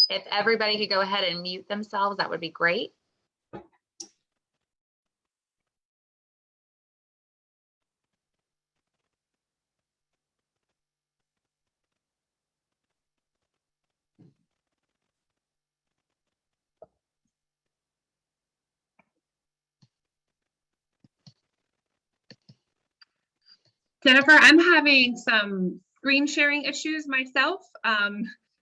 If everybody could go ahead and mute themselves, that would be great. Jennifer, I'm having some screen sharing issues myself.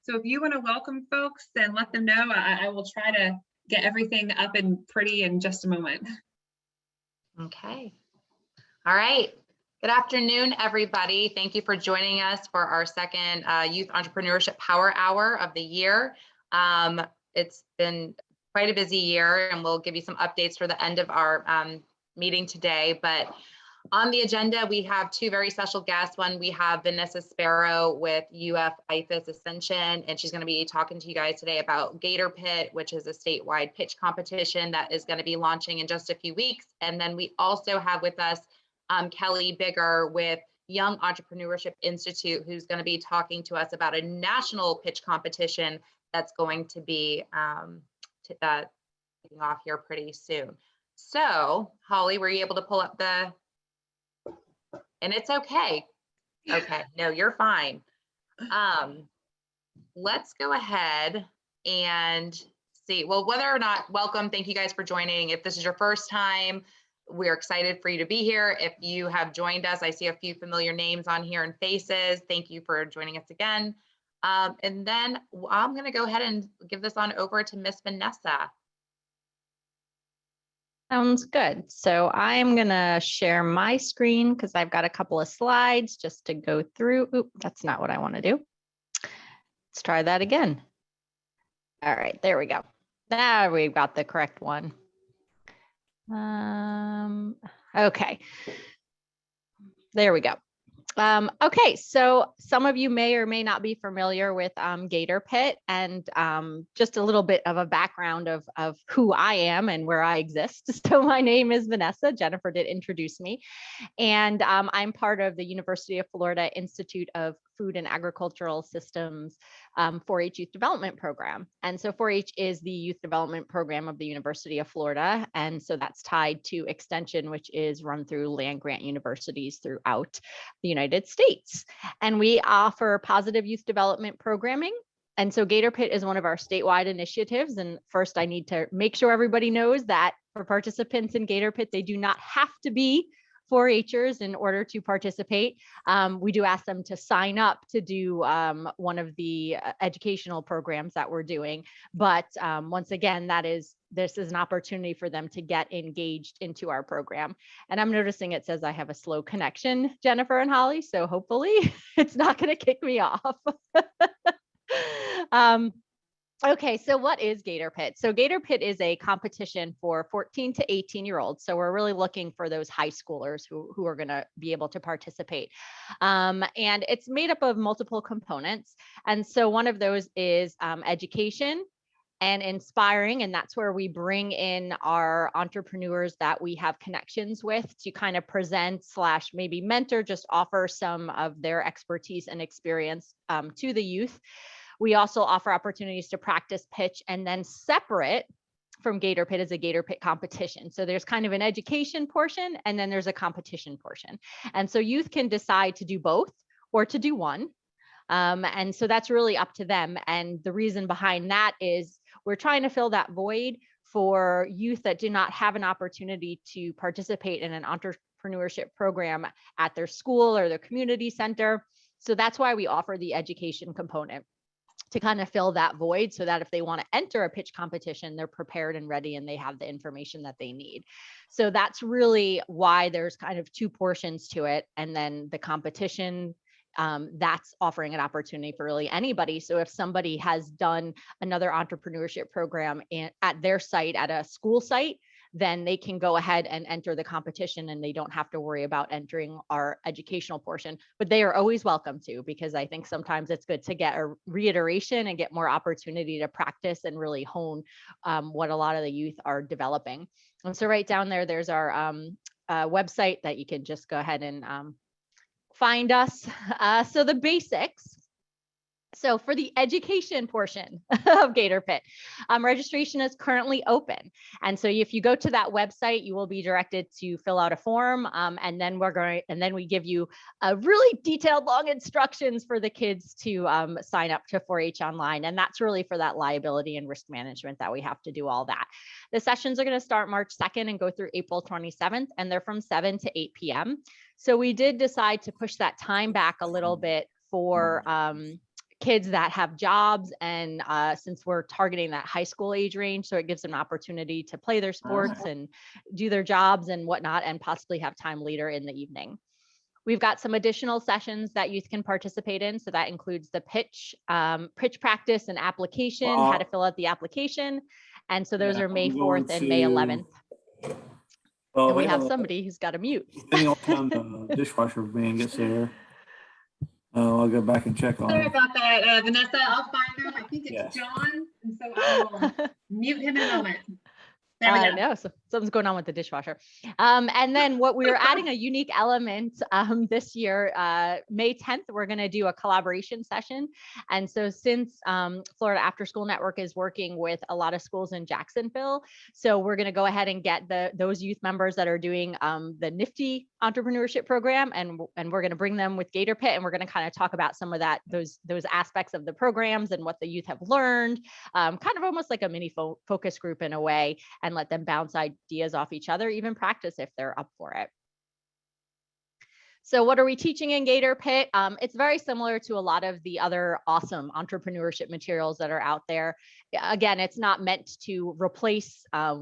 So if you want to welcome folks, then let them know. I will try to get everything up and pretty in just a moment. Okay. All right. Good afternoon, everybody. Thank you for joining us for our second Youth Entrepreneurship Power Hour of the year. It's been quite a busy year, and we'll give you some updates for the end of our meeting today. But on the agenda, we have two very special guests. One, we have Vanessa Spero with IFAS Ascension, and she's going to be talking to you guys today about Gator Pit, which is a statewide pitch competition that is going to be launching in just a few weeks. And then we also have with us Kelly Biggar with Young Entrepreneurship Institute, who's going to be talking to us about a national pitch competition that's going to be kicking off here pretty soon. So, Holly, were you able to pull up the... And it's okay. Okay, no, you're fine. Let's go ahead and see. Well, whether or not, welcome, thank you guys for joining. If this is your first time, we're excited for you to be here. If you have joined us, I see a few familiar names on here and faces. Thank you for joining us again. And then I'm gonna go ahead and give this on over to Miss Vanessa. Sounds good. So I'm going to share my screen because I've got a couple of slides just to go through. Oop, that's not what I want to do. Let's try that again. All right, there we go. Now we've got the correct one. Okay. There we go. Okay, so some of you may or may not be familiar with Gator Pit, and just a little bit of a background of who I am and where I exist. So my name is Vanessa. Jennifer did introduce me, and I'm part of the University of Florida Institute of Food and Agricultural Systems 4-H Youth Development Program. And so 4-H is the youth development program of the University of Florida. And so that's tied to Extension, which is run through land grant universities throughout the United States. And we offer positive youth development programming. And so Gator Pit is one of our statewide initiatives. And first, I need to make sure everybody knows that for participants in Gator Pit, they do not have to be 4-Hers in order to participate. We do ask them to sign up to do one of the educational programs that we're doing. But once again, this is an opportunity for them to get engaged into our program. And I'm noticing it says I have a slow connection, Jennifer and Holly, so hopefully it's not going to kick me off. Okay, so what is Gator Pit? So Gator Pit is a competition for 14 to 18-year-olds. So we're really looking for those high schoolers who are going to be able to participate. And it's made up of multiple components. And so one of those is education and inspiring. And that's where we bring in our entrepreneurs that we have connections with to kind of present / maybe mentor, just offer some of their expertise and experience to the youth. We also offer opportunities to practice pitch, and then separate from Gator Pit is a Gator Pit competition. So there's kind of an education portion, and then there's a competition portion. And so youth can decide to do both or to do one. And so that's really up to them. And the reason behind that is we're trying to fill that void for youth that do not have an opportunity to participate in an entrepreneurship program at their school or their community center. So that's why we offer the education component, to kind of fill that void so that if they want to enter a pitch competition, they're prepared and ready and they have the information that they need. So that's really why there's kind of two portions to it. And then the competition, that's offering an opportunity for really anybody. So if somebody has done another entrepreneurship program at their site, at a school site, then they can go ahead and enter the competition, and they don't have to worry about entering our educational portion. But they are always welcome to, because I think sometimes it's good to get a reiteration and get more opportunity to practice and really hone what a lot of the youth are developing. And so right down there, there's our website that you can just go ahead and find us. So the basics. So for the education portion of Gator Pit, registration is currently open. And so if you go to that website, you will be directed to fill out a form. And then we give you a really detailed, long instructions for the kids to sign up to 4-H online. And that's really for that liability and risk management that we have to do all that. The sessions are going to start March 2nd and go through April 27th, and they're from 7 to 8 p.m. So we did decide to push that time back a little bit for kids that have jobs, and since we're targeting that high school age range, so it gives them an opportunity to play their sports and do their jobs and whatnot, and possibly have time later in the evening. We've got some additional sessions that youth can participate in. So that includes the pitch practice and application, how to fill out the application. And so those are May 4th and May 11th. And we have somebody who's got a mute. Depending on time the dishwasher man gets there. I'll go back and check on Sorry it. about that, Vanessa. I'll find him. I think it's Yes. John. And so I will mute him in a moment. There we go. I know, so something's going on with the dishwasher. And then what we're adding a unique element this year, May 10th, we're going to do a collaboration session. And so since Florida Afterschool Network is working with a lot of schools in Jacksonville, so we're going to go ahead and get those youth members that are doing the Nifty entrepreneurship program, and we're going to bring them with Gator Pit, and we're going to kind of talk about some of those aspects of the programs and what the youth have learned, kind of almost like a mini focus group in a way, and let them bounce ideas off each other, even practice if they're up for it. So what are we teaching in Gator Pit? It's very similar to a lot of the other awesome entrepreneurship materials that are out there. Again, it's not meant to replace a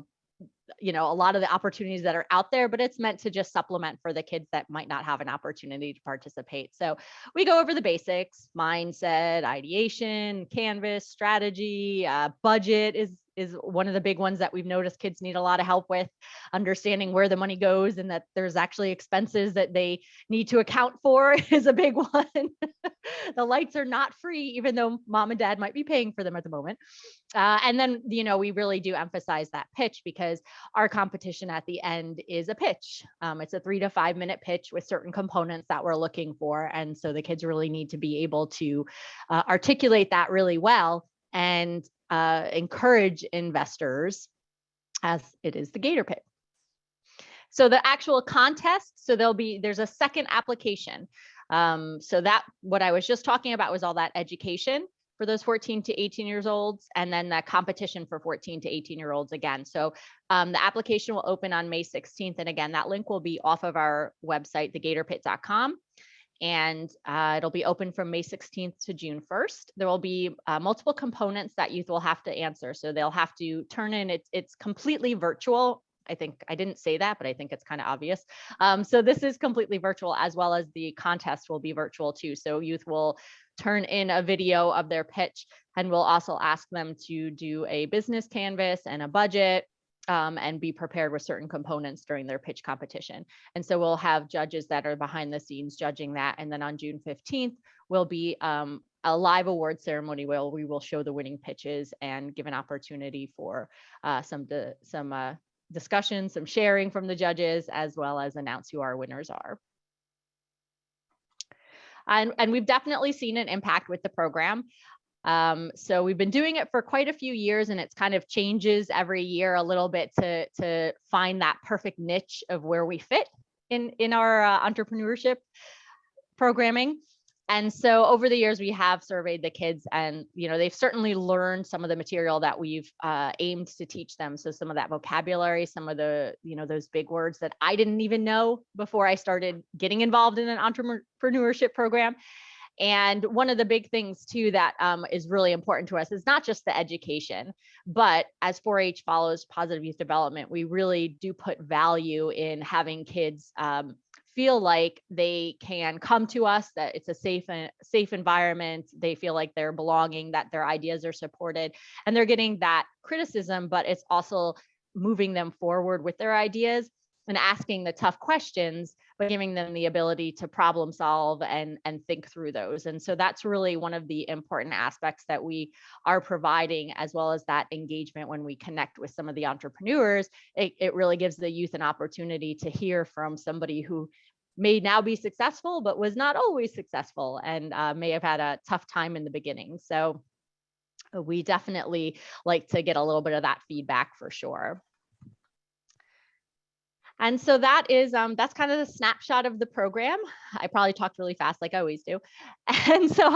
lot of the opportunities that are out there, but it's meant to just supplement for the kids that might not have an opportunity to participate. So we go over the basics: mindset, ideation, canvas, strategy, budget is one of the big ones that we've noticed kids need a lot of help with, understanding where the money goes and that there's actually expenses that they need to account for is a big one. The lights are not free, even though mom and dad might be paying for them at the moment. And then, we really do emphasize that pitch, because our competition at the end is a pitch. It's a 3 to 5 minute pitch with certain components that we're looking for. And so the kids really need to be able to articulate that really well and encourage investors, as it is the Gator Pit. So the actual contest, so there's a second application. So that what I was just talking about was all that education for those 14 to 18 years olds, and then the competition for 14 to 18 year olds again. So the application will open on May 16th. And again, that link will be off of our website, thegatorpit.com. And it'll be open from May 16th to June 1st. There will be multiple components that youth will have to answer. So they'll have to turn in, it's completely virtual. I think I didn't say that, but I think it's kind of obvious. So this is completely virtual, as well as the contest will be virtual too. So youth will turn in a video of their pitch, and we'll also ask them to do a business canvas and a budget, and be prepared with certain components during their pitch competition. And so we'll have judges that are behind the scenes judging that. And then on June 15th, will be a live award ceremony where we will show the winning pitches and give an opportunity for some discussion, some sharing from the judges, as well as announce who our winners are. And we've definitely seen an impact with the program. So we've been doing it for quite a few years, and it's kind of changes every year a little bit to find that perfect niche of where we fit in our entrepreneurship programming. And so over the years, we have surveyed the kids, and they've certainly learned some of the material that we've aimed to teach them. So some of that vocabulary, some of the those big words that I didn't even know before I started getting involved in an entrepreneurship program. And one of the big things too that is really important to us is not just the education, but as 4-H follows positive youth development, we really do put value in having kids feel like they can come to us, that it's a safe environment. They feel like they're belonging, that their ideas are supported, and they're getting that criticism, but it's also moving them forward with their ideas. and asking the tough questions, but giving them the ability to problem solve and think through those. And so that's really one of the important aspects that we are providing, as well as that engagement when we connect with some of the entrepreneurs. It really gives the youth an opportunity to hear from somebody who may now be successful, but was not always successful, and may have had a tough time in the beginning. So we definitely like to get a little bit of that feedback for sure. And so that is, that's kind of the snapshot of the program. I probably talked really fast like I always do. And so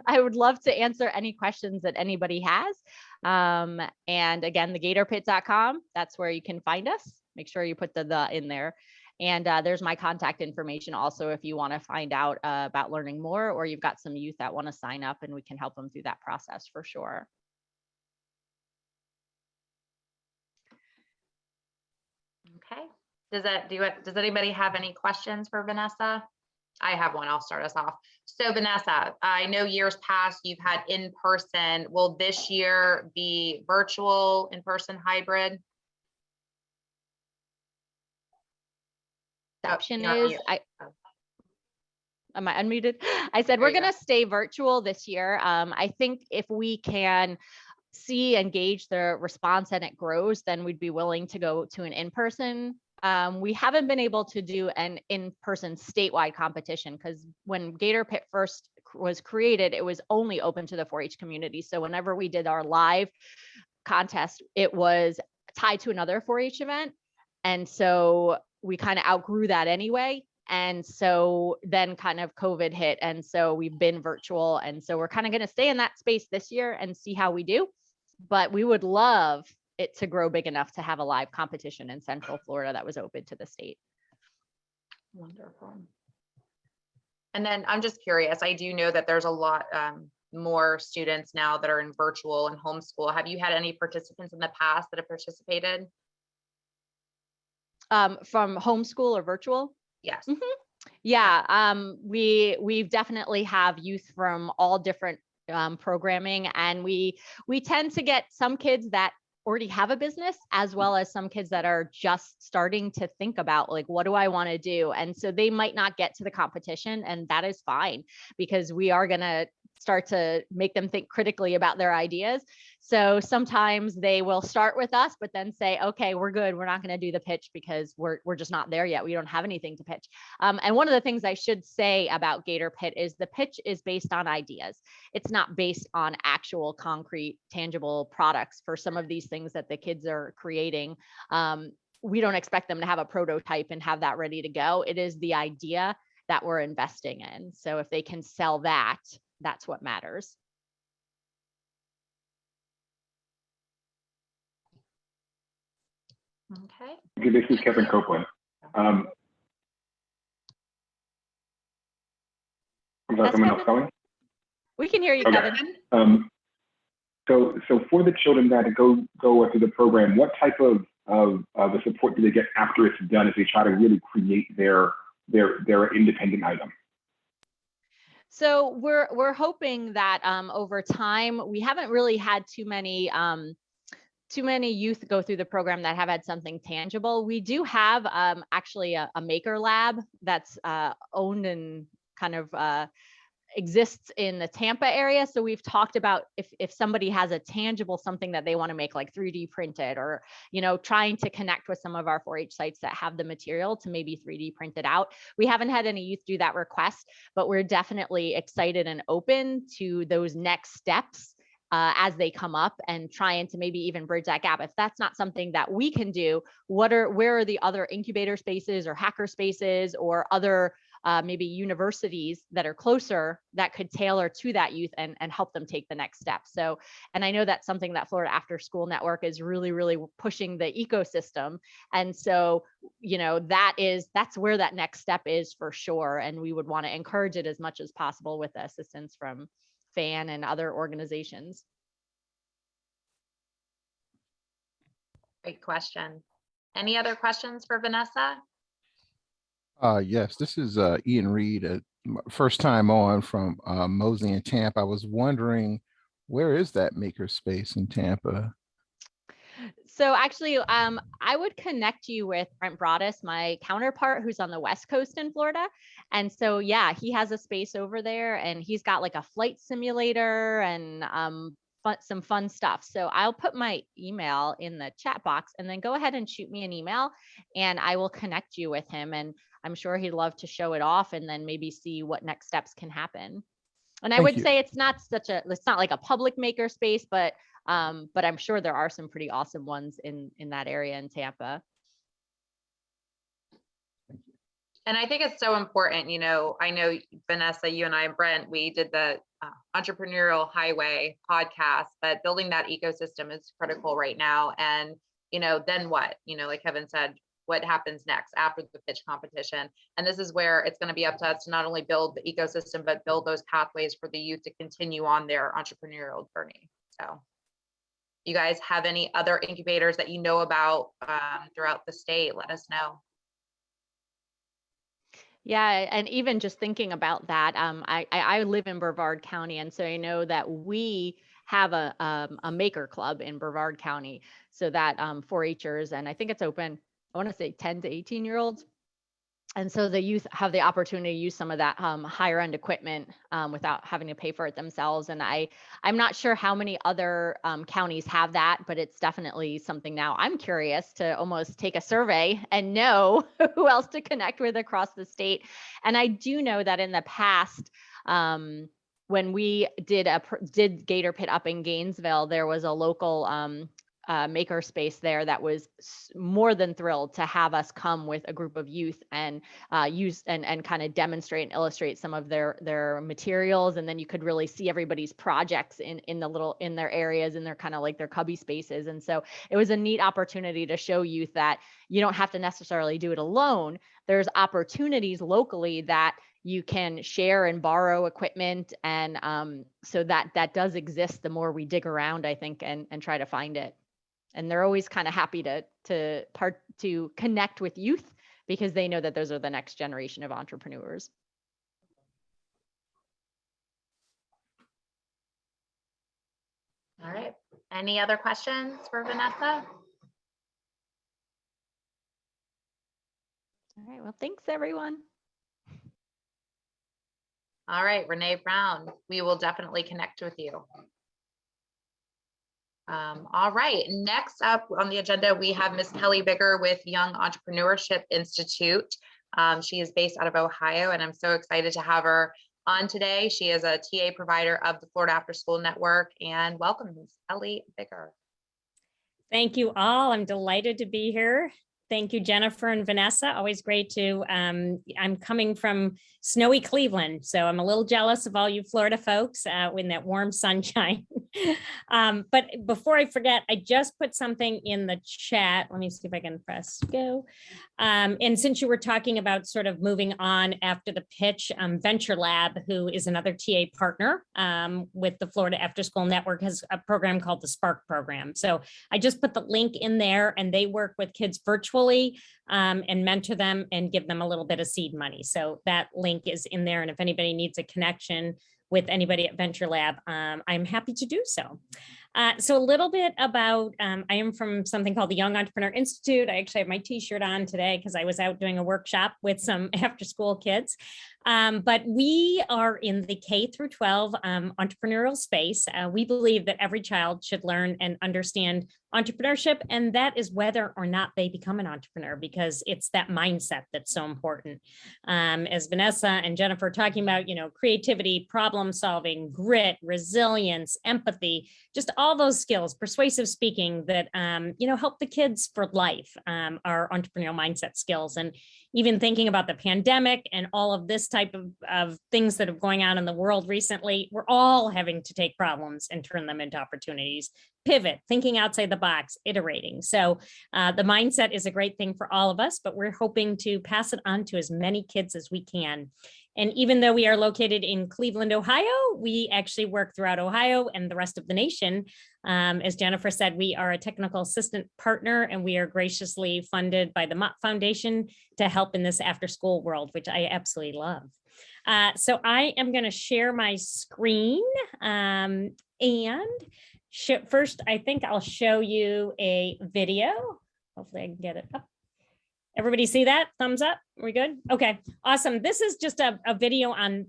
I would love to answer any questions that anybody has. And again, thegatorpit.com, that's where you can find us. Make sure you put the in there. And there's my contact information also if you want to find out about learning more, or you've got some youth that want to sign up, and we can help them through that process for sure. Okay. Does anybody have any questions for Vanessa? I have one. I'll start us off. So Vanessa, I know years past you've had in-person. Will this year be virtual, in-person, hybrid? Option is, am I unmuted? I said, we're going to stay virtual this year. I think if we can see and gauge the response and it grows, then we'd be willing to go to an in-person. We haven't been able to do an in-person statewide competition because when Gator Pit first was created, it was only open to the 4-H community. So whenever we did our live contest, it was tied to another 4-H event. And so we kind of outgrew that anyway. And so then kind of COVID hit. And so we've been virtual. And so we're kind of going to stay in that space this year and see how we do. But we would love it to grow big enough to have a live competition in Central Florida that was open to the state. Wonderful. And then I'm just curious, I do know that there's a lot more students now that are in virtual and homeschool. Have you had any participants in the past that have participated? From homeschool or virtual? Yes. Mm-hmm. Yeah, we've definitely have youth from all different programming, and we tend to get some kids that already have a business, as well as some kids that are just starting to think about, like, what do I want to do? And so they might not get to the competition, and that is fine, because we are going to start to make them think critically about their ideas. So sometimes they will start with us, but then say, okay, we're good. We're not going to do the pitch because we're just not there yet. We don't have anything to pitch. And one of the things I should say about Gator Pit is the pitch is based on ideas. It's not based on actual concrete, tangible products for some of these things that the kids are creating. We don't expect them to have a prototype and have that ready to go. It is the idea that we're investing in. So if they can sell that, that's what matters. Okay. Okay, this is Kevin Copeland. I'm sorry, someone else calling? We can hear you, Okay. Kevin. So for the children that go through the program, what type of the support do they get after it's done as they try to really create their independent item? So we're hoping that over time, we haven't really had too many youth go through the program that have had something tangible. We do have actually a maker lab that's owned and kind of exists in the Tampa area. So we've talked about if somebody has a tangible something that they want to make, like 3D printed, or, you know, trying to connect with some of our 4-H sites that have the material to maybe 3D print it out. We haven't had any youth do that request, but we're definitely excited and open to those next steps as they come up, and trying to maybe even bridge that gap. If that's not something that we can do, where are the other incubator spaces or hacker spaces or other maybe universities that are closer that could tailor to that youth and help them take the next step. So, and I know that's something that Florida Afterschool Network is really, really pushing the ecosystem. And so, you know, that's where that next step is for sure. And we would want to encourage it as much as possible with the assistance from FAN and other organizations. Great question. Any other questions for Vanessa? Yes, this is Ian Reed, first time on from Mosley in Tampa. I was wondering, where is that maker space in Tampa? So actually, I would connect you with Brent Broaddus, my counterpart, who's on the West Coast in Florida. And so, yeah, he has a space over there, and he's got like a flight simulator and some fun stuff. So I'll put my email in the chat box, and then go ahead and shoot me an email, and I will connect you with him. And I'm sure he'd love to show it off, and then maybe see what next steps can happen. And I Thank would you. say it's not like a public maker space, but I'm sure there are some pretty awesome ones in that area in Tampa. And I think it's so important, you know, I know Vanessa, you and I and Brent, we did the Entrepreneurial Highway podcast, but building that ecosystem is critical right now. And, you know, then what, you know, like Kevin said, what happens next after the pitch competition? And this is where it's going to be up to us to not only build the ecosystem, but build those pathways for the youth to continue on their entrepreneurial journey. So you guys have any other incubators that you know about throughout the state, let us know. Yeah, and even just thinking about that, I live in Brevard County, and so I know that we have a maker club in Brevard County, so that 4-Hers, and I think it's open, I want to say 10 to 18-year-olds. And so the youth have the opportunity to use some of that higher end equipment without having to pay for it themselves. And I'm not sure how many other counties have that, but it's definitely something now. I'm curious to almost take a survey and know who else to connect with across the state. And I do know that in the past, when we did Gator Pit up in Gainesville, there was a local maker space there that was more than thrilled to have us come with a group of youth and use and kind of demonstrate and illustrate some of their materials. And then you could really see everybody's projects in their areas, and their kind of like their cubby spaces. And so it was a neat opportunity to show youth that you don't have to necessarily do it alone. There's opportunities locally that you can share and borrow equipment. And so that does exist the more we dig around, I think, and try to find it. And they're always kind of happy to connect with youth, because they know that those are the next generation of entrepreneurs. All right. Any other questions for Vanessa? All right. Well, thanks, everyone. All right, Renee Brown, we will definitely connect with you. All right, next up on the agenda, we have Miss Kelly Biggar with Young Entrepreneurship Institute. She is based out of Ohio, and I'm so excited to have her on today. She is a TA provider of the Florida Afterschool Network, and welcome, Ms. Kelly Biggar. Thank you all. I'm delighted to be here. Thank you, Jennifer and Vanessa. Always great to, I'm coming from snowy Cleveland, so I'm a little jealous of all you Florida folks in that warm sunshine. But before I forget, I just put something in the chat. Let me see if I can press go. And since you were talking about sort of moving on after the pitch, Venture Lab, who is another TA partner with the Florida Afterschool Network, has a program called the Spark program. So I just put the link in there, and they work with kids virtually and mentor them and give them a little bit of seed money. So that link is in there. And if anybody needs a connection with anybody at Venture Lab, I'm happy to do so. So a little bit about, I am from something called the Young Entrepreneur Institute. I actually have my t-shirt on today because I was out doing a workshop with some after school kids. But we are in the K through 12 entrepreneurial space. We believe that every child should learn and understand entrepreneurship, and that is whether or not they become an entrepreneur, because it's that mindset that's so important. As Vanessa and Jennifer are talking about, you know, creativity, problem solving, grit, resilience, empathy, just all those skills, persuasive speaking that, you know, help the kids for life, are entrepreneurial mindset skills. And even thinking about the pandemic and all of this type of things that are going on in the world recently, we're all having to take problems and turn them into opportunities, pivot, thinking outside the box, iterating. So the mindset is a great thing for all of us, but we're hoping to pass it on to as many kids as we can. And even though we are located in Cleveland, Ohio, we actually work throughout Ohio and the rest of the nation. As Jennifer said, we are a technical assistant partner, and we are graciously funded by the Mott Foundation to help in this after school world, which I absolutely love. So I am going to share my screen and first, I think I'll show you a video. Hopefully I can get it up. Everybody see that? Thumbs up? Are we good? Okay, awesome. This is just a video on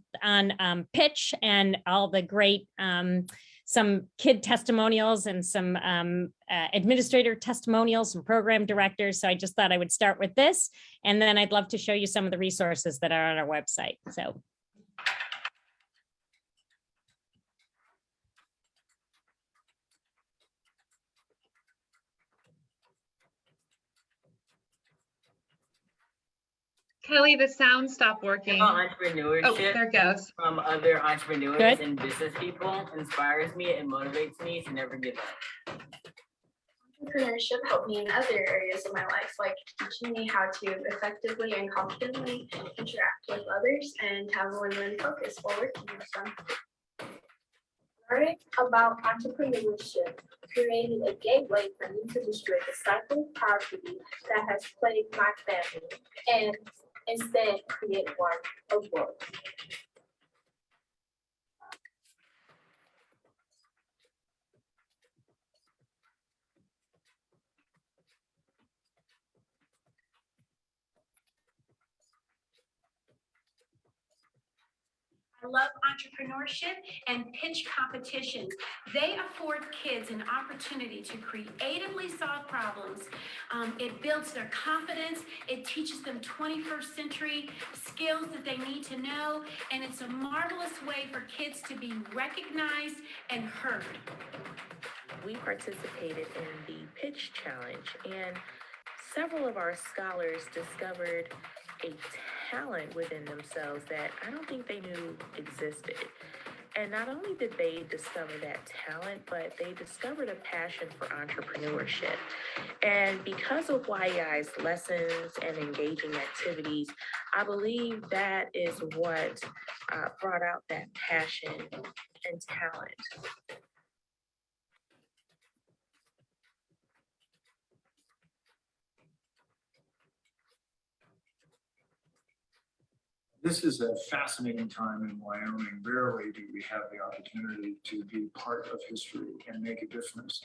pitch and all the great, some kid testimonials and some administrator testimonials and program directors. So I just thought I would start with this, and then I'd love to show you some of the resources that are on our website. So. Kelly, the sound stopped working. Entrepreneurship Oh, there it goes. from other entrepreneurs Good. and business people inspires me and motivates me to never give up. Entrepreneurship helped me in other areas of my life, like teaching me how to effectively and confidently interact with others and have a win-win focus while working with them. Learning about entrepreneurship created a gateway for me to destroy the cycle of poverty that has plagued my family and instead create one of work. I love entrepreneurship and pitch competitions. They afford kids an opportunity to creatively solve problems. It builds their confidence. It teaches them 21st century skills that they need to know. And it's a marvelous way for kids to be recognized and heard. We participated in the pitch challenge, and several of our scholars discovered a talent within themselves that I don't think they knew existed. And not only did they discover that talent, but they discovered a passion for entrepreneurship. And because of YEI's lessons and engaging activities, I believe that is what brought out that passion and talent. This is a fascinating time in Wyoming. Rarely do we have the opportunity to be part of history and make a difference.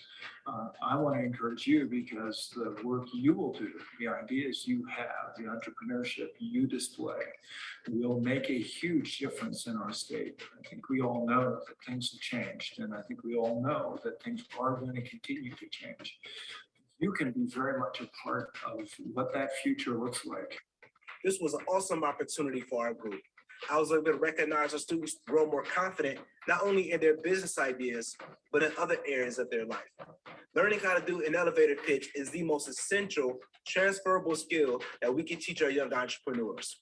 I want to encourage you, because the work you will do, the ideas you have, the entrepreneurship you display will make a huge difference in our state. I think we all know that things have changed, and I think we all know that things are going to continue to change. You can be very much a part of what that future looks like. This was an awesome opportunity for our group. I was able to recognize our students grow more confident, not only in their business ideas, but in other areas of their life. Learning how to do an elevator pitch is the most essential transferable skill that we can teach our young entrepreneurs.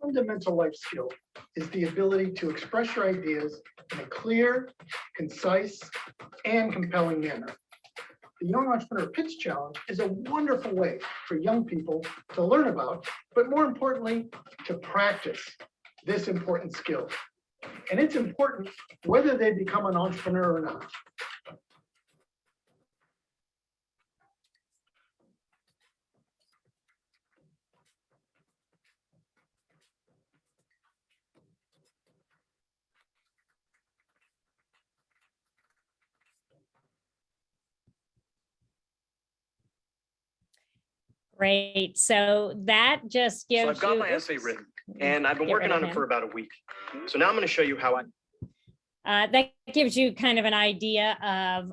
Fundamental life skill is the ability to express your ideas in a clear, concise, and compelling manner. The Young Entrepreneur Pitch Challenge is a wonderful way for young people to learn about, but more importantly, to practice this important skill. And it's important whether they become an entrepreneur or not. Great. So that just gives I've got you, my essay written, and I've been working on it for about a week. So now I'm going to show you how that gives you kind of an idea of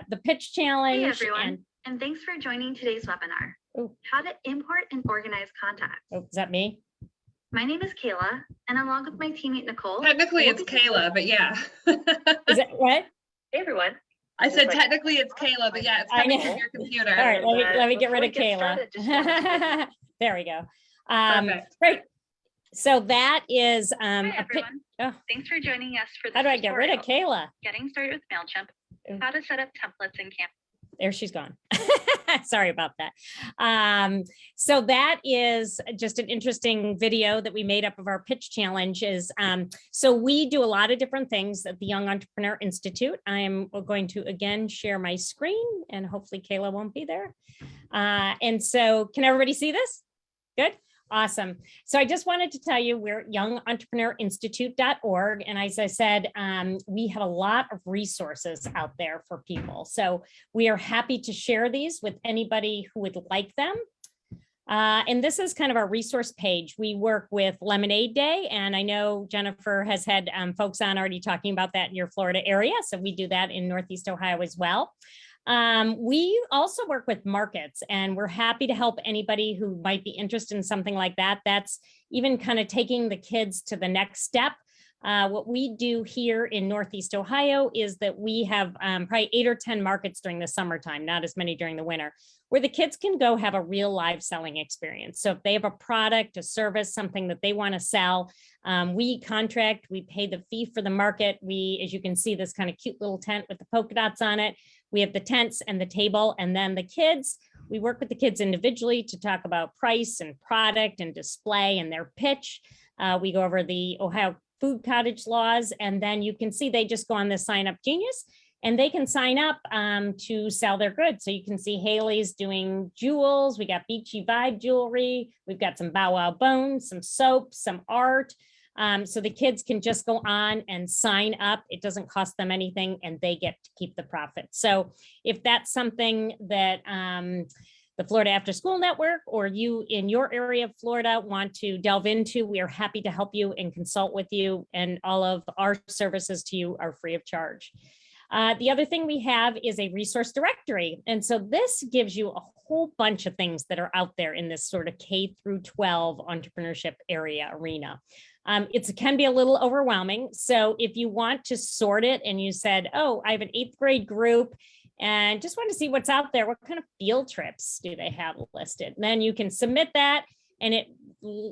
the pitch challenge. Hey everyone, and thanks for joining today's webinar. Ooh. How to import and organize contacts. Oh, is that me? My name is Kayla, and along with my teammate Nicole. Technically it's Kayla, but yeah. Is it what? Hey everyone. I said technically it's Kayla, but yeah, it's coming from your computer. All right, let me get rid of Kayla. There we go. Great. So that is Hi, everyone. oh, Thanks for joining us for this how do I get rid of tutorial, Kayla? Getting started with MailChimp, how to set up templates in Canva. There she's gone. Sorry about that. So that is just an interesting video that we made up of our pitch challenge is, so we do a lot of different things at the Young Entrepreneur Institute. I am going to again share my screen and hopefully Kayla won't be there. And so can everybody see this? Good. Awesome. So I just wanted to tell you we're at youngentrepreneurinstitute.org. And as I said, we have a lot of resources out there for people. So we are happy to share these with anybody who would like them. And this is kind of our resource page. We work with Lemonade Day, and I know Jennifer has had folks on already talking about that in your Florida area. So we do that in Northeast Ohio as well. We also work with markets, and we're happy to help anybody who might be interested in something like that. That's even kind of taking the kids to the next step. What we do here in Northeast Ohio is that we have probably 8 or 10 markets during the summertime, not as many during the winter, where the kids can go have a real live selling experience. So if they have a product, a service, something that they want to sell, we contract, we pay the fee for the market. We, as you can see, this kind of cute little tent with the polka dots on it. We have the tents and the table, and then the kids, we work with the kids individually to talk about price and product and display and their pitch. We go over the Ohio food cottage laws, and then you can see they just go on the Sign Up Genius and they can sign up to sell their goods. So you can see Haley's doing jewels. We got Beachy Vibe jewelry. We've got some Bow Wow Bones, some soap, some art. So the kids can just go on and sign up. It doesn't cost them anything and they get to keep the profit. So if that's something that the Florida After School Network or you in your area of Florida want to delve into, we are happy to help you and consult with you, and all of our services to you are free of charge. The other thing we have is a resource directory. And so this gives you a whole bunch of things that are out there in this sort of K through 12 entrepreneurship arena. It can be a little overwhelming. So if you want to sort it and you said, oh, I have an 8th grade group and just want to see what's out there, what kind of field trips do they have listed? And then you can submit that and it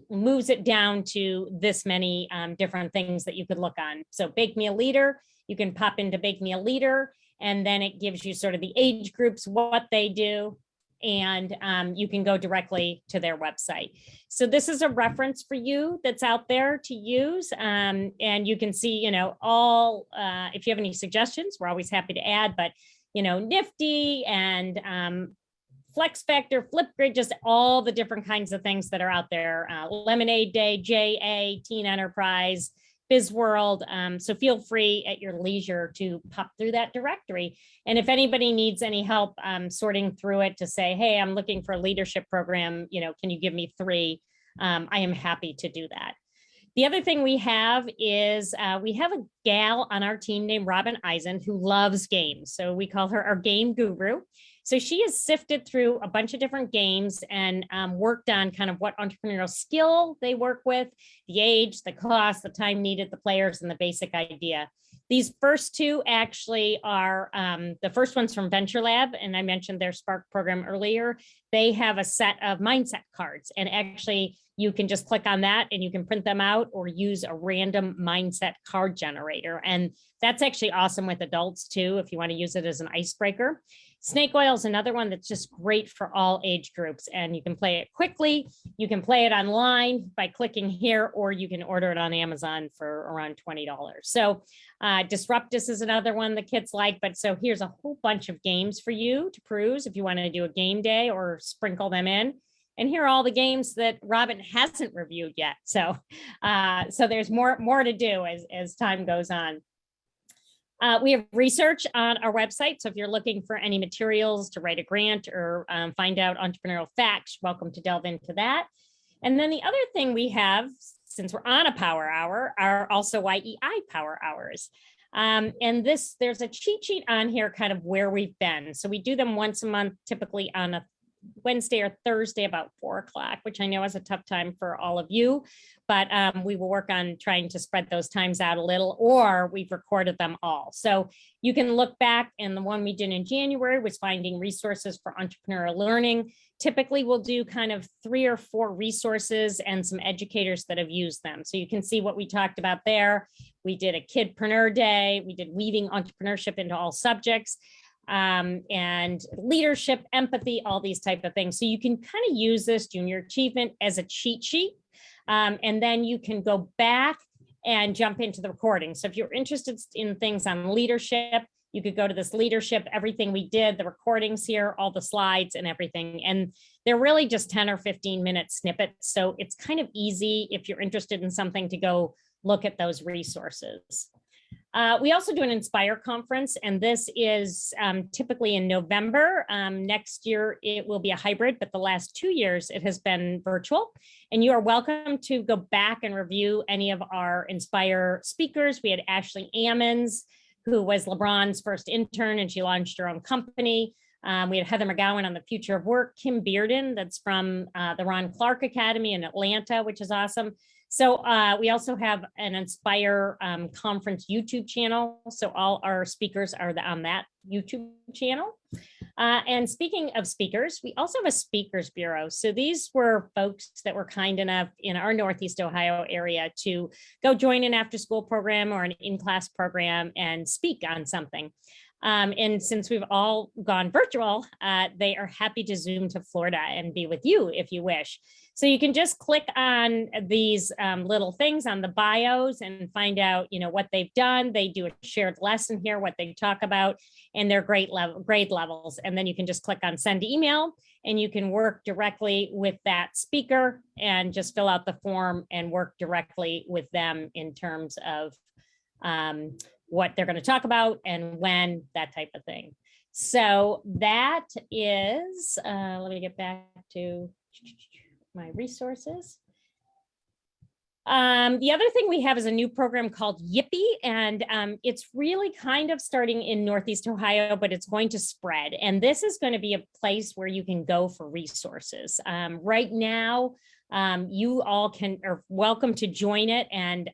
moves it down to this many different things that you could look on. So Bake Me a Leader, you can pop into Bake Me a Leader, and then it gives you sort of the age groups, what they do, and you can go directly to their website. So this is a reference for you that's out there to use. And you can see, you know, all, if you have any suggestions, we're always happy to add, but, you know, Nifty and Flex Factor, Flipgrid, just all the different kinds of things that are out there. Lemonade Day, JA, Teen Enterprise, BizWorld. So feel free at your leisure to pop through that directory. And if anybody needs any help sorting through it to say, hey, I'm looking for a leadership program, you know, can you give me 3? I am happy to do that. The other thing we have is we have a gal on our team named Robin Eisen who loves games. So we call her our game guru. So she has sifted through a bunch of different games and worked on kind of what entrepreneurial skill they work with, the age, the cost, the time needed, the players, and the basic idea. These first 2 actually are, the first one's from Venture Lab, and I mentioned their Spark program earlier. They have a set of mindset cards, and actually you can just click on that and you can print them out or use a random mindset card generator. And that's actually awesome with adults too, if you want to use it as an icebreaker. Snake oil is another one that's just great for all age groups, and you can play it quickly. You can play it online by clicking here, or you can order it on Amazon for around $20. So Disruptus is another one the kids like, but so here's a whole bunch of games for you to peruse if you want to do a game day or sprinkle them in. And here are all the games that Robin hasn't reviewed yet. So so there's more to do as time goes on. We have research on our website. So if you're looking for any materials to write a grant or find out entrepreneurial facts, welcome to delve into that. And then the other thing we have, since we're on a power hour, are also YEI power hours. And there's a cheat sheet on here kind of where we've been. So we do them once a month, typically on a Wednesday or Thursday about 4 o'clock, which I know is a tough time for all of you, but we will work on trying to spread those times out a little, or we've recorded them all. So you can look back, and the one we did in January was finding resources for entrepreneurial learning. Typically we'll do kind of 3 or 4 resources and some educators that have used them. So you can see what we talked about there. We did a Kidpreneur Day. We did weaving entrepreneurship into all subjects. And leadership, empathy, all these type of things. So you can kind of use this junior achievement as a cheat sheet. And then you can go back and jump into the recording. So if you're interested in things on leadership, you could go to this leadership, everything we did, the recordings here, all the slides and everything. And they're really just 10 or 15 minute snippets. So it's kind of easy if you're interested in something to go look at those resources. We also do an Inspire conference, and this is typically in November. Next year, it will be a hybrid, but the last 2 years, it has been virtual. And you are welcome to go back and review any of our Inspire speakers. We had Ashley Ammons, who was LeBron's first intern, and she launched her own company. We had Heather McGowan on the future of work, Kim Bearden, that's from the Ron Clark Academy in Atlanta, which is awesome. So we also have an Inspire conference YouTube channel. So all our speakers are on that YouTube channel. And speaking of speakers, we also have a speakers bureau. So these were folks that were kind enough in our Northeast Ohio area to go join an after-school program or an in-class program and speak on something. And since we've all gone virtual, they are happy to Zoom to Florida and be with you if you wish. So you can just click on these little things on the bios and find out, what they've done. They do a shared lesson here, what they talk about, and their grade levels. And then you can just click on send email, and you can work directly with that speaker and just fill out the form and work directly with them in terms of what they're going to talk about and when, that type of thing. So that is, let me get back to my resources. The other thing we have is a new program called Yippee, and it's really kind of starting in Northeast Ohio, but it's going to spread. And this is going to be a place where you can go for resources. Right now, you all are welcome to join it, and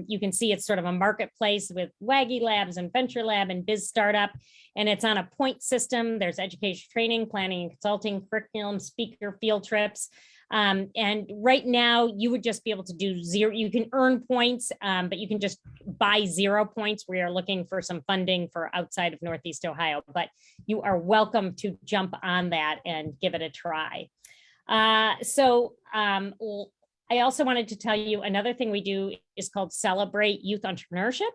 you can see it's sort of a marketplace with Waggy Labs and Venture Lab and Biz Startup, and it's on a point system. There's education, training, planning and consulting, curriculum, speaker, field trips. And right now you would just be able to do 0. You can earn points, but you can just buy 0 points. We are looking for some funding for outside of Northeast Ohio, but you are welcome to jump on that and give it a try. I also wanted to tell you another thing we do is called Celebrate Youth Entrepreneurship.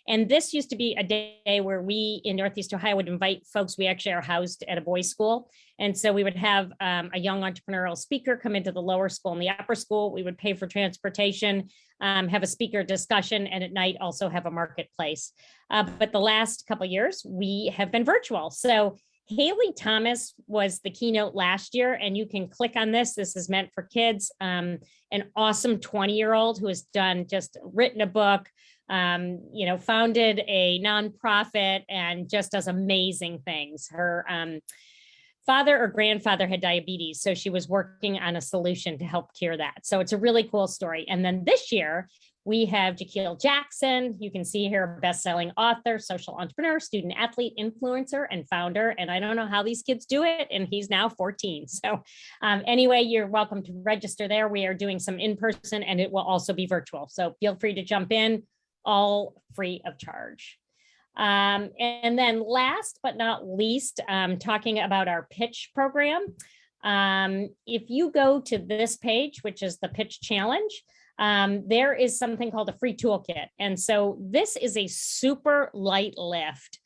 And this used to be a day where we in Northeast Ohio would invite folks. We actually are housed at a boys' school. And so we would have a young entrepreneurial speaker come into the lower school and the upper school. We would pay for transportation, have a speaker discussion, and at night also have a marketplace. But the last couple of years, we have been virtual. So Haley Thomas was the keynote last year, and you can click on this. This is meant for kids. An awesome 20-year-old who has written a book, founded a nonprofit, and just does amazing things. Her father or grandfather had diabetes, so she was working on a solution to help cure that. So it's a really cool story. And then this year, we have Jaquil Jackson. You can see here, best-selling author, social entrepreneur, student athlete, influencer, and founder. And I don't know how these kids do it. And he's now 14. So anyway, you're welcome to register there. We are doing some in-person, and it will also be virtual. So feel free to jump in, all free of charge. And then last but not least, talking about our pitch program. If you go to this page, which is the pitch challenge, there is something called a free toolkit. And so this is a super light lift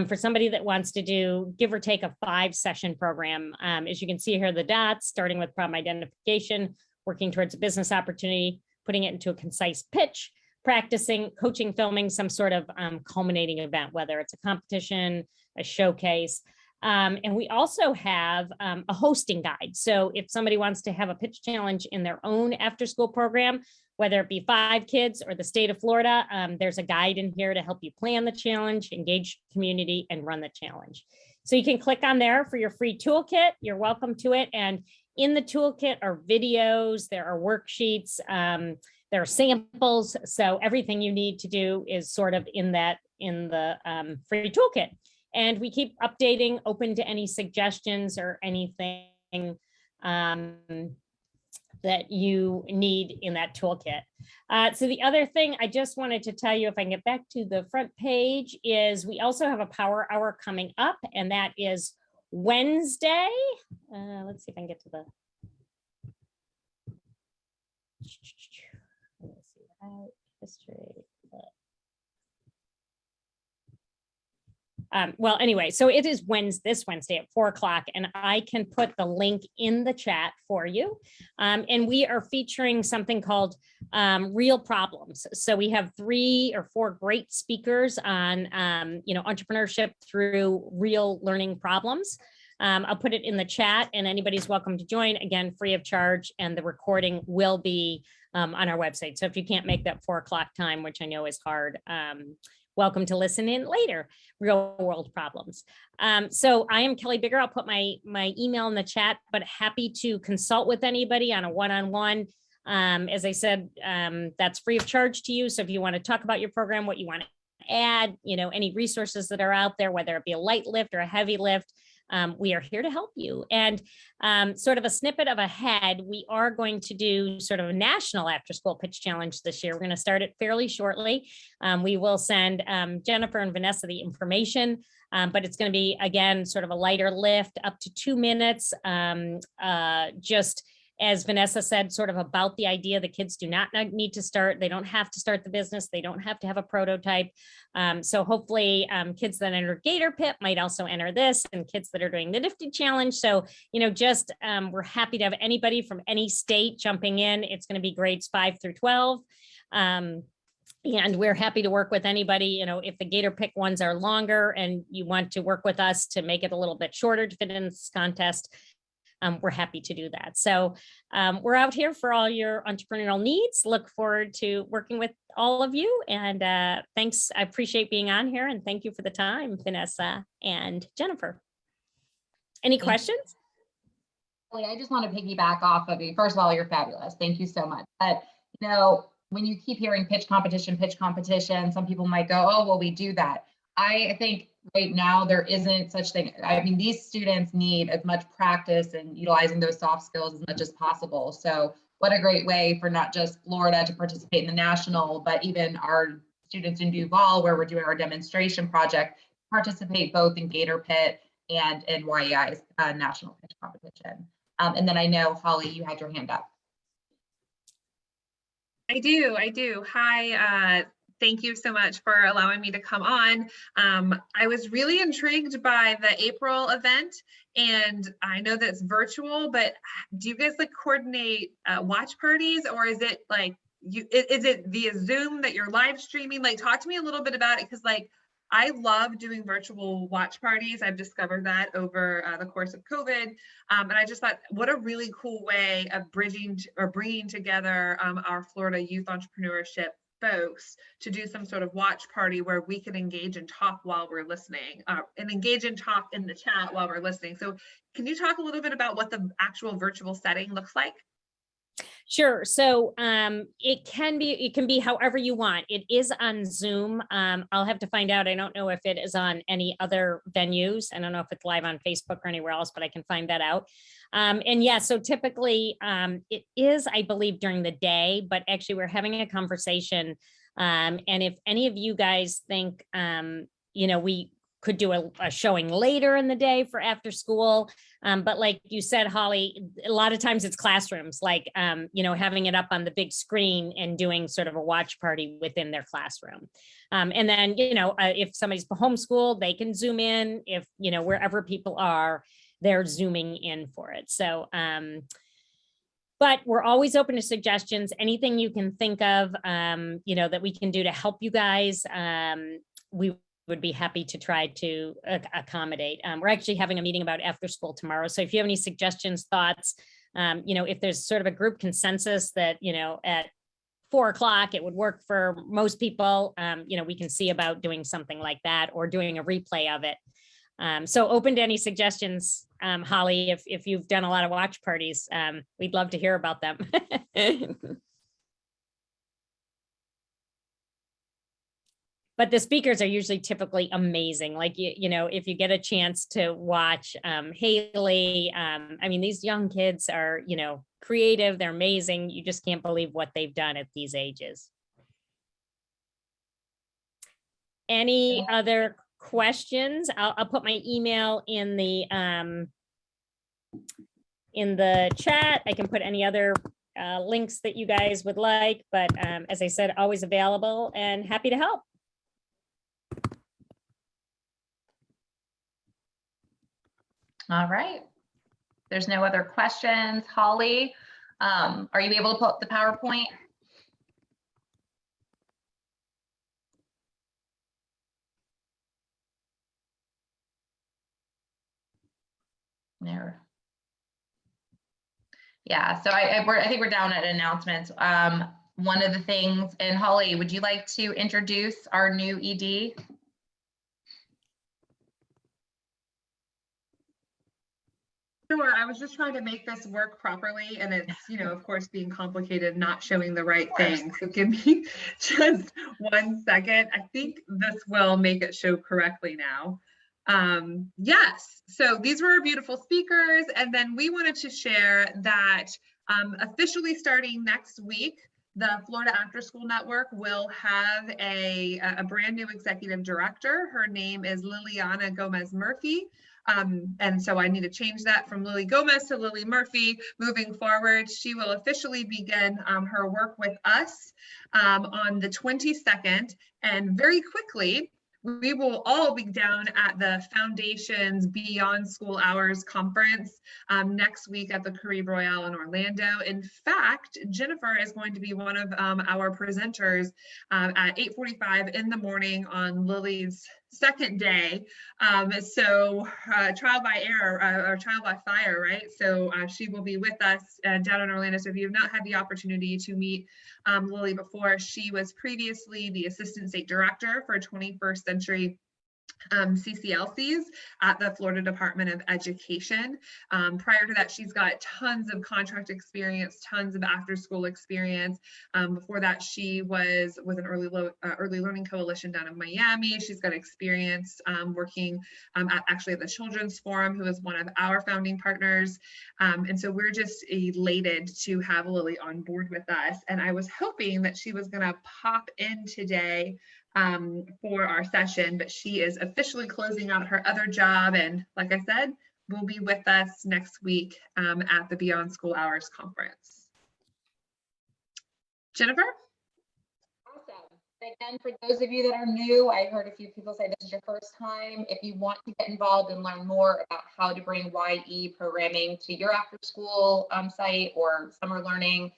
for somebody that wants to do, give or take, a 5-session program. As you can see here, the dots, starting with problem identification, working towards a business opportunity, putting it into a concise pitch, practicing, coaching, filming some sort of culminating event, whether it's a competition, a showcase. And we also have a hosting guide. So if somebody wants to have a pitch challenge in their own after-school program, whether it be 5 kids or the state of Florida, there's a guide in here to help you plan the challenge, engage community, and run the challenge. So you can click on there for your free toolkit. You're welcome to it. And in the toolkit are videos, there are worksheets, there are samples. So everything you need to do is sort of in the free toolkit. And we keep updating, open to any suggestions or anything that you need in that toolkit. So the other thing I just wanted to tell you, if I can get back to the front page, is we also have a power hour coming up, and that is Wednesday. Let's see if I can get to the. Let's see, history. Well, anyway, so it is this Wednesday at 4 o'clock, and I can put the link in the chat for you. And we are featuring something called Real Problems. So we have 3 or 4 great speakers on, entrepreneurship through real learning problems. I'll put it in the chat, and anybody's welcome to join, again, free of charge, and the recording will be on our website. So if you can't make that 4 o'clock time, which I know is hard, welcome to listen in later. Real world problems. So I am Kelly Biggar. I'll put my email in the chat, but happy to consult with anybody on a one-on-one. As I said, that's free of charge to you. So if you want to talk about your program, what you want to add, any resources that are out there, whether it be a light lift or a heavy lift, we are here to help you. And sort of a snippet of ahead, we are going to do sort of a national after school pitch challenge this year. We're going to start it fairly shortly. We will send Jennifer and Vanessa the information, but it's going to be, again, sort of a lighter lift, up to 2 minutes, just as Vanessa said, sort of about the idea the kids do not need to start. They don't have to start the business. They don't have to have a prototype. So hopefully kids that enter Gator Pit might also enter this, and kids that are doing the Nifty Challenge. So, just we're happy to have anybody from any state jumping in. It's going to be grades 5 through 12. And we're happy to work with anybody. If the Gator Pick ones are longer and you want to work with us to make it a little bit shorter to fit in this contest, we're happy to do that. So we're out here for all your entrepreneurial needs. Look forward to working with all of you. And thanks. I appreciate being on here. And thank you for the time, Vanessa and Jennifer. Any questions? I just want to piggyback off of you. First of all, you're fabulous. Thank you so much. But, when you keep hearing pitch competition, some people might go, oh, well, we do that. I think right now there isn't such thing. I mean, these students need as much practice and utilizing those soft skills as much as possible. So what a great way for not just Florida to participate in the national, but even our students in Duval, where we're doing our demonstration project, participate both in Gator Pit and in YEI's national pitch competition. And then I know, Holly, you had your hand up. I do. Hi, thank you so much for allowing me to come on. I was really intrigued by the April event, and I know that's virtual, but do you guys coordinate watch parties, or is it is it via Zoom that you're live streaming? Talk to me a little bit about it, because I love doing virtual watch parties. I've discovered that over the course of COVID. And I just thought, what a really cool way of bridging or bringing together our Florida youth entrepreneurship folks to do some sort of watch party where we can engage and talk while we're listening, and engage and talk in the chat while we're listening. So can you talk a little bit about what the actual virtual setting looks like? Sure. So it can be however you want. It is on Zoom. I'll have to find out. I don't know if it is on any other venues. I don't know if it's live on Facebook or anywhere else, but I can find that out. And yeah, so typically it is, I believe, during the day, but actually we're having a conversation. And if any of you guys think, we could do a showing later in the day for after school. But like you said, Holly, a lot of times it's classrooms, having it up on the big screen and doing sort of a watch party within their classroom. And then, if somebody's homeschooled, they can Zoom in. If, wherever people are, they're Zooming in for it. So, but we're always open to suggestions, anything you can think of, that we can do to help you guys. We would be happy to try to accommodate. We're actually having a meeting about after school tomorrow. So if you have any suggestions, thoughts, if there's sort of a group consensus that, at 4 o'clock, it would work for most people, we can see about doing something like that or doing a replay of it. So open to any suggestions, Holly, if you've done a lot of watch parties, we'd love to hear about them. But the speakers are usually typically amazing. Like, you know, if you get a chance to watch Haley, I mean, these young kids are, you know, creative, they're amazing. You just can't believe what they've done at these ages. Any other questions? I'll put my email in the chat. I can put any other links that you guys would like, but as I said, always available and happy to help. All right. There's no other questions. Holly, are you able to pull up the PowerPoint? There. Yeah, so I think we're down at announcements. One of the things, and Holly, would you like to introduce our new ED? Sure, I was just trying to make this work properly, and it's, you know, of course, being complicated, not showing the right thing. So give me just 1 second. I think this will make it show correctly now. Yes, so these were our beautiful speakers, and then we wanted to share that officially starting next week, the Florida Afterschool Network will have a brand new executive director. Her name is Liliana Gomez Murphy. And so I need to change that from Lily Gomez to Lily Murphy moving forward. She will officially begin her work with us on the 22nd, and very quickly, we will all be down at the Foundation's Beyond School Hours Conference next week at the Caribe Royale in Orlando. In fact, Jennifer is going to be one of our presenters at 8:45 in the morning on Lily's second day. So trial by error or trial by fire, right? So she will be with us down in Orlando. So if you have not had the opportunity to meet Lily before, she was previously the Assistant State Director for 21st Century CCLCs at the Florida Department of Education. Prior to that, she's got tons of contract experience, tons of after school experience. Before that, she was with an early learning coalition down in Miami. She's got experience working actually at the Children's Forum, who is one of our founding partners. And so we're just elated to have Lily on board with us. And I was hoping that she was going to pop in today for our session, but she is officially closing out her other job, and like I said, will be with us next week at the Beyond School Hours Conference. Jennifer? Awesome. Again, for those of you that are new, I heard a few people say this is your first time. If you want to get involved and learn more about how to bring YE programming to your after school site or summer learning,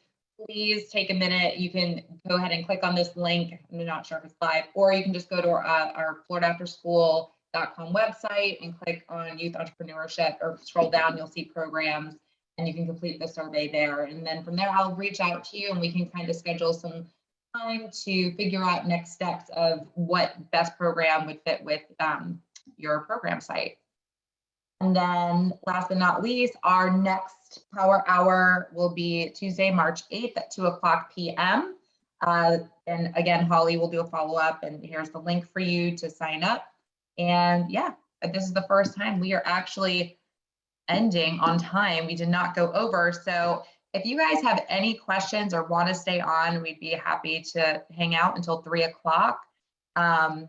please take a minute. You can go ahead and click on this link. I'm not sure if it's live, or you can just go to our floridaafterschool.com website and click on youth entrepreneurship, or scroll down, you'll see programs, and you can complete the survey there. And then from there, I'll reach out to you and we can kind of schedule some time to figure out next steps of what best program would fit with your program site. And then last but not least, our next Power Hour will be Tuesday, March 8th at 2:00 p.m. And again, Holly will do a follow-up, and here's the link for you to sign up. And yeah, this is the first time we are actually ending on time. We did not go over. So if you guys have any questions or want to stay on, we'd be happy to hang out until 3 o'clock. But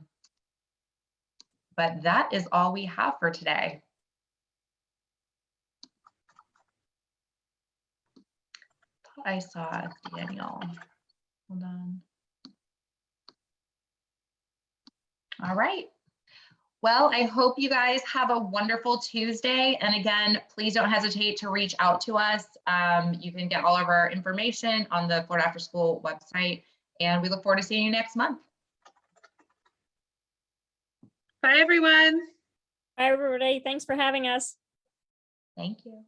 that is all we have for today. I saw Daniel. Hold on. All right. Well, I hope you guys have a wonderful Tuesday. And again, please don't hesitate to reach out to us. You can get all of our information on the Florida After School website. And we look forward to seeing you next month. Bye, everyone. Bye, everybody. Thanks for having us. Thank you.